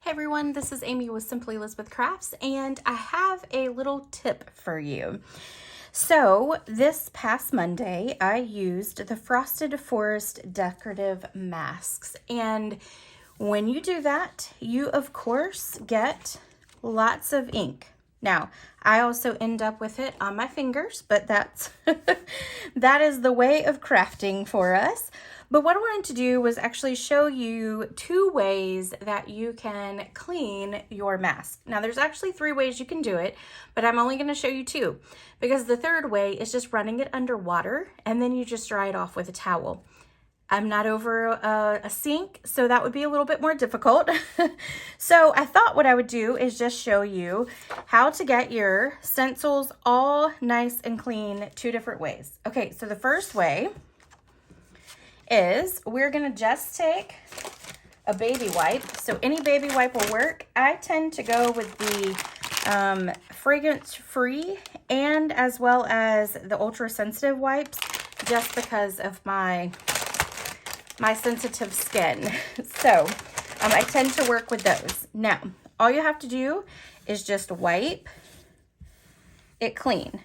Hey everyone, this is Amy with Simply Elizabeth Crafts, and I have a little tip for you. So this past Monday, I used the Frosted Forest Decorative Masks, and when you do that, you of course get lots of ink. Now, I also end up with it on my fingers, but that is the way of crafting for us. But what I wanted to do was actually show you 2 ways that you can clean your mask. Now, there's actually 3 ways you can do it, but I'm only going to show you 2 because the third way is just running it under water and then you just dry it off with a towel. I'm not over a sink, so that would be a little bit more difficult. So I thought what I would do is just show you how to get your stencils all nice and clean 2 different ways. Okay, so the first way is we're gonna just take a baby wipe. So any baby wipe will work. I tend to go with the fragrance-free and as well as the ultra-sensitive wipes just because of my sensitive skin. So I tend to work with those. Now, all you have to do is just wipe it clean.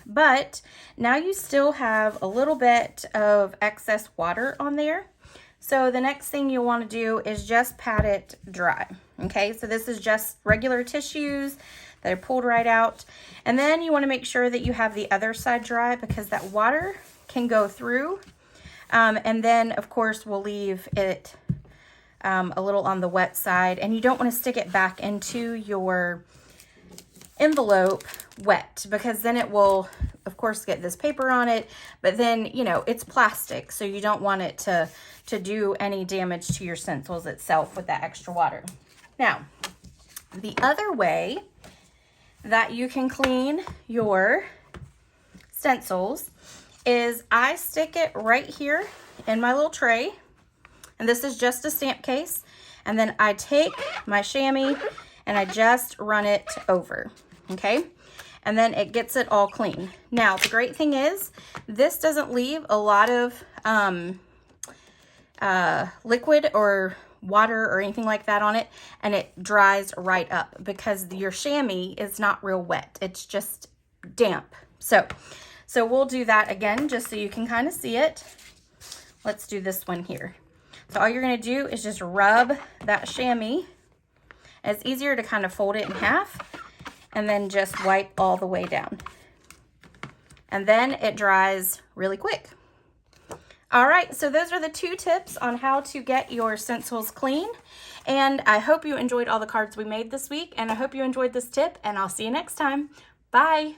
But now you still have a little bit of excess water on there. So the next thing you want to do is just pat it dry. Okay, so this is just regular tissues that are pulled right out. And then you want to make sure that you have the other side dry because that water can go through. And then, of course, we'll leave it a little on the wet side. And you don't want to stick it back into your envelope wet because then it will, of course, get this paper on it. But then, you know, it's plastic, so you don't want it to do any damage to your stencils itself with that extra water. Now, the other way that you can clean your stencils is I stick it right here in my little tray, and this is just a stamp case, and then I take my chamois and I just run it over, okay? And then it gets it all clean. Now, the great thing is this doesn't leave a lot of liquid or water or anything like that on it, and it dries right up because your chamois is not real wet. It's just damp. So we'll do that again just so you can kind of see it. Let's do this one here. So all you're going to do is just rub that chamois. It's easier to kind of fold it in half and then just wipe all the way down. And then it dries really quick. All right, so those are the 2 tips on how to get your stencils clean. And I hope you enjoyed all the cards we made this week, and I hope you enjoyed this tip, and I'll see you next time. Bye.